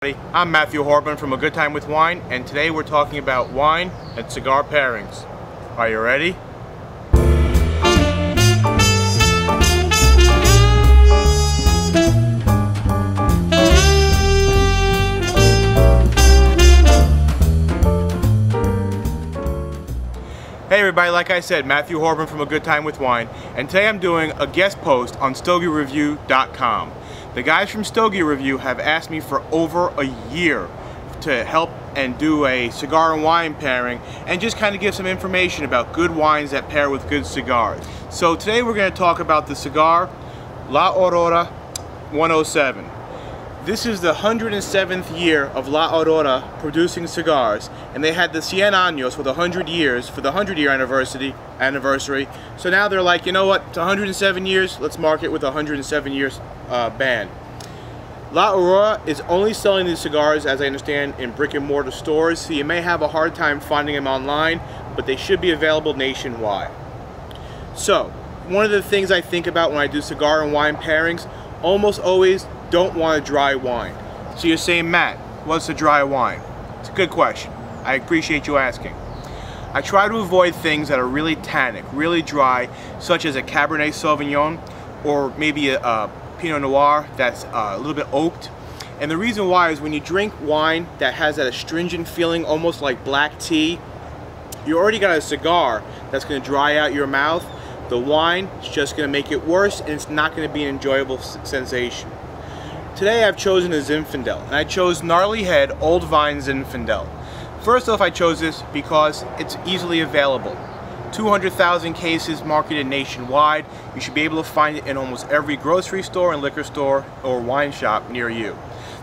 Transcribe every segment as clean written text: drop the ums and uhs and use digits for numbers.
I'm Matthew Horban from A Good Time with Wine, and today we're talking about wine and cigar pairings. Are you ready? Hey everybody, like I said, Matthew Horban from A Good Time with Wine, and today I'm doing a guest post on StogieReview.com. The guys from Stogie Review have asked me for over a year to help and do a cigar and wine pairing and just kind of give some information about good wines that pair with good cigars. So today we're going to talk about the cigar La Aurora 107. This is the 107th year of La Aurora producing cigars, and they had the 100 años with 100 years for the 100-year anniversary. So now they're like, you know what, it's 107 years, let's mark it with a 107 years ban. La Aurora is only selling these cigars, as I understand, in brick and mortar stores, so you may have a hard time finding them online, but they should be available nationwide. So, one of the things I think about when I do cigar and wine pairings, almost always don't want a dry wine. So you're saying, Matt, what's a dry wine? It's a good question. I appreciate you asking. I try to avoid things that are really tannic, really dry, such as a Cabernet Sauvignon or maybe a Pinot Noir that's a little bit oaked. And the reason why is when you drink wine that has that astringent feeling, almost like black tea, you already got a cigar that's going to dry out your mouth. The wine is just going to make it worse, and it's not going to be an enjoyable sensation. Today I've chosen a Zinfandel, and I chose Gnarly Head Old Vine Zinfandel. First off, I chose this because it's easily available. 200,000 cases marketed nationwide. You should be able to find it in almost every grocery store and liquor store or wine shop near you.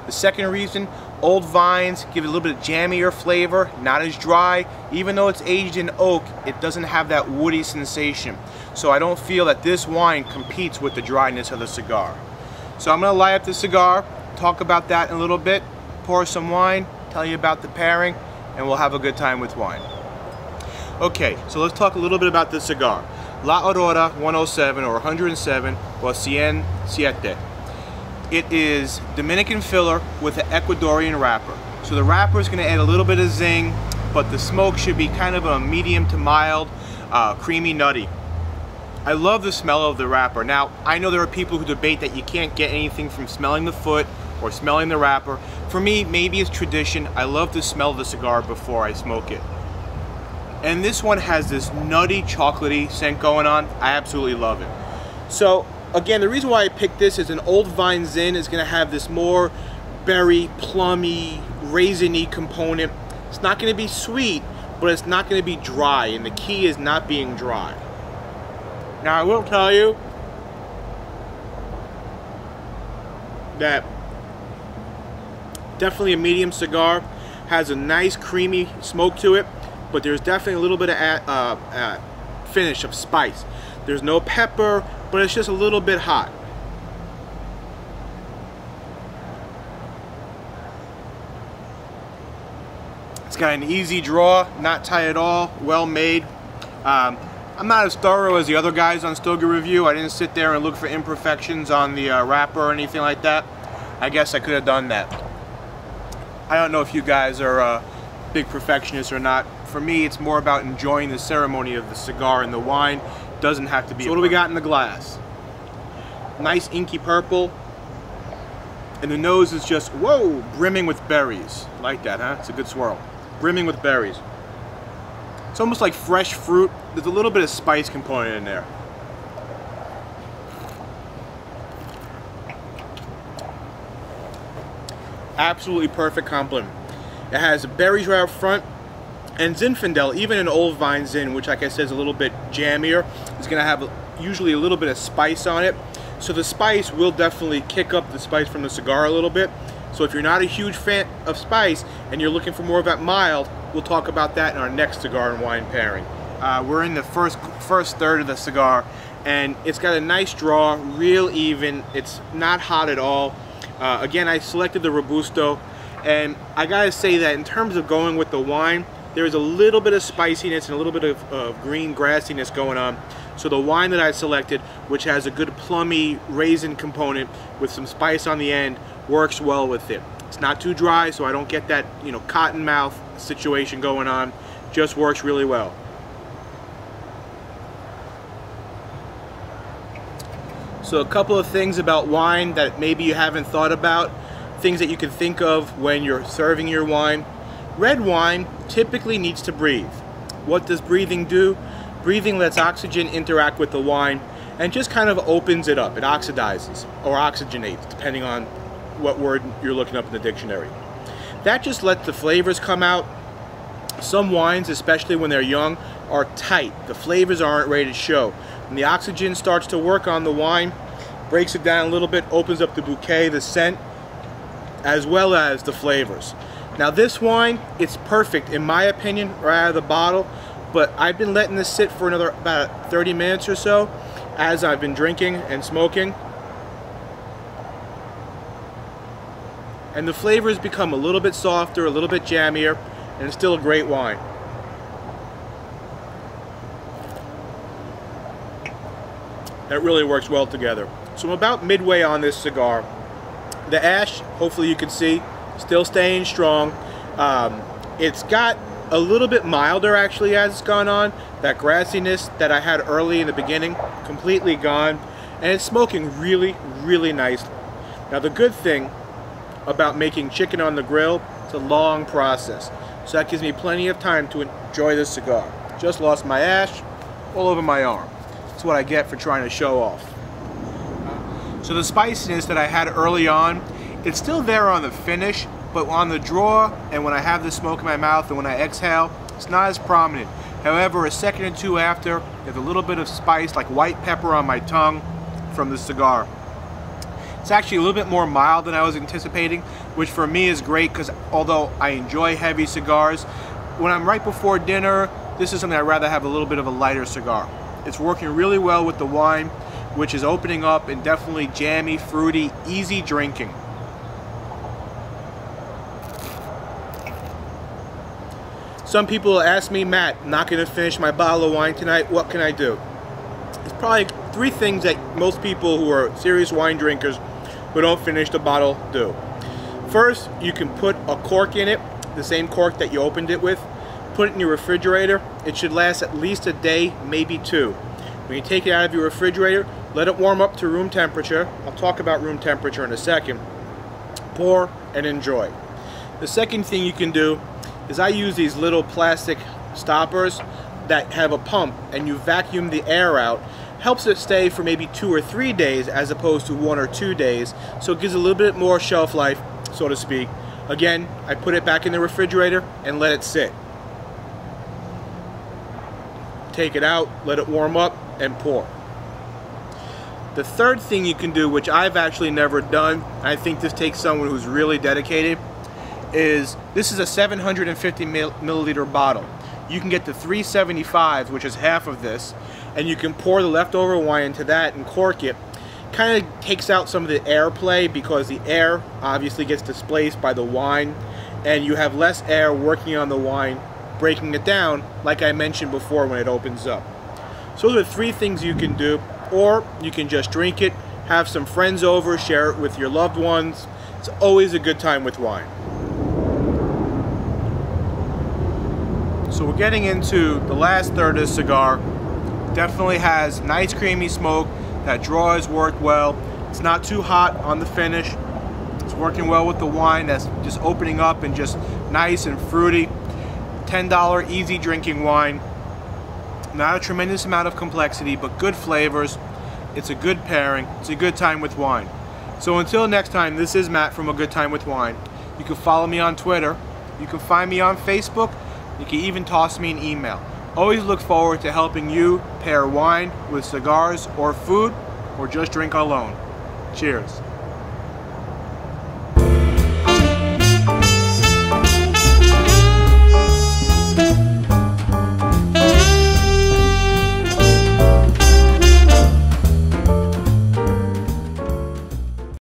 The second reason, old vines give it a little bit of jammier flavor, not as dry. Even though it's aged in oak, it doesn't have that woody sensation. So I don't feel that this wine competes with the dryness of the cigar. So I'm going to light up the cigar, talk about that in a little bit, pour some wine, tell you about the pairing, and we'll have a good time with wine. Okay, so let's talk a little bit about the cigar. La Aurora 107 or 107 or 107. It is Dominican filler with an Ecuadorian wrapper. So the wrapper is going to add a little bit of zing, but the smoke should be kind of a medium to mild, creamy, nutty. I love the smell of the wrapper. Now, I know there are people who debate that you can't get anything from smelling the foot or smelling the wrapper. For me, maybe it's tradition. I love to smell the cigar before I smoke it. And this one has this nutty, chocolatey scent going on. I absolutely love it. So, again, the reason why I picked this is an Old Vine Zin is going to have this more berry, plummy, raisiny component. It's not going to be sweet, but it's not going to be dry, and the key is not being dry. Now, I will tell you that definitely a medium cigar, has a nice creamy smoke to it, but there's definitely a little bit of finish of spice. There's no pepper, but it's just a little bit hot. It's got an easy draw, not tight at all, well made. I'm not as thorough as the other guys on Stogie Review. I didn't sit there and look for imperfections on the wrapper or anything like that. I guess I could have done that. I don't know if you guys are big perfectionists or not. For me, it's more about enjoying the ceremony of the cigar, and the wine doesn't have to be. So what do we got in the glass? Nice inky purple. And the nose is just, whoa, brimming with berries. Like that, huh? It's a good swirl. Brimming with berries. It's almost like fresh fruit. There's a little bit of spice component in there. Absolutely perfect complement. It has berries right up front, and Zinfandel, even an Old Vine Zin, which like I said is a little bit jammier, is going to have usually a little bit of spice on it. So the spice will definitely kick up the spice from the cigar a little bit. So if you're not a huge fan of spice and you're looking for more of that mild, we'll talk about that in our next cigar and wine pairing. We're in the first third of the cigar, and it's got a nice draw, real even. It's not hot at all. Again, I selected the Robusto, and I gotta say that in terms of going with the wine, there's a little bit of spiciness and a little bit of green grassiness going on. So the wine that I selected, which has a good plummy raisin component with some spice on the end, works well with it. It's not too dry, so I don't get that, you know, cotton mouth situation going on. Just works really well. So a couple of things about wine that maybe you haven't thought about, things that you can think of when you're serving your wine. Red wine typically needs to breathe. What does breathing do? Breathing lets oxygen interact with the wine and just kind of opens it up. It oxidizes or oxygenates, depending on what word you're looking up in the dictionary. That just lets the flavors come out. Some wines, especially when they're young, are tight. The flavors aren't ready to show. When the oxygen starts to work on the wine, breaks it down a little bit, opens up the bouquet, the scent, as well as the flavors. Now this wine, it's perfect in my opinion right out of the bottle, but I've been letting this sit for another about 30 minutes or so as I've been drinking and smoking. And the flavors become a little bit softer, a little bit jammier, and it's still a great wine. That really works well together. So I'm about midway on this cigar. The ash, hopefully you can see, still staying strong. It's got a little bit milder actually as it's gone on. That grassiness that I had early in the beginning, completely gone. And it's smoking really, really nicely. Now the good thing about making chicken on the grill, it's a long process. So that gives me plenty of time to enjoy this cigar. Just lost my ash all over my arm. That's what I get for trying to show off. So the spiciness that I had early on, it's still there on the finish, but on the draw and when I have the smoke in my mouth and when I exhale, it's not as prominent. However, a second or two after, there's a little bit of spice like white pepper on my tongue from the cigar. It's actually a little bit more mild than I was anticipating, which for me is great because although I enjoy heavy cigars, when I'm right before dinner, this is something I'd rather have a little bit of a lighter cigar. It's working really well with the wine, which is opening up and definitely jammy, fruity, easy drinking. Some people ask me, Matt, I'm not going to finish my bottle of wine tonight, what can I do? There's probably three things that most people who are serious wine drinkers who don't finish the bottle do. First, you can put a cork in it, the same cork that you opened it with. Put it in your refrigerator. It should last at least a day, maybe two. When you take it out of your refrigerator, let it warm up to room temperature. I'll talk about room temperature in a second. Pour and enjoy. The second thing you can do is I use these little plastic stoppers that have a pump and you vacuum the air out. Helps it stay for maybe 2 or 3 days as opposed to 1 or 2 days. So it gives a little bit more shelf life, so to speak. Again, I put it back in the refrigerator and let it sit. Take it out, let it warm up, and pour. The third thing you can do, which I've actually never done, I think this takes someone who's really dedicated, is this is a 750 milliliter bottle. You can get the 375s, which is half of this, and you can pour the leftover wine into that and cork it. Kind of takes out some of the airplay because the air obviously gets displaced by the wine, and you have less air working on the wine, breaking it down, like I mentioned before when it opens up. So those are three things you can do, or you can just drink it, have some friends over, share it with your loved ones. It's always a good time with wine. So we're getting into the last third of the cigar. Definitely has nice creamy smoke. That draw has worked well. It's not too hot on the finish. It's working well with the wine that's just opening up and just nice and fruity. $10 easy drinking wine. Not a tremendous amount of complexity, but good flavors. It's a good pairing. It's a good time with wine. So until next time, this is Matt from A Good Time with Wine. You can follow me on Twitter. You can find me on Facebook. You can even toss me an email. Always look forward to helping you pair wine with cigars or food, or just drink alone. Cheers.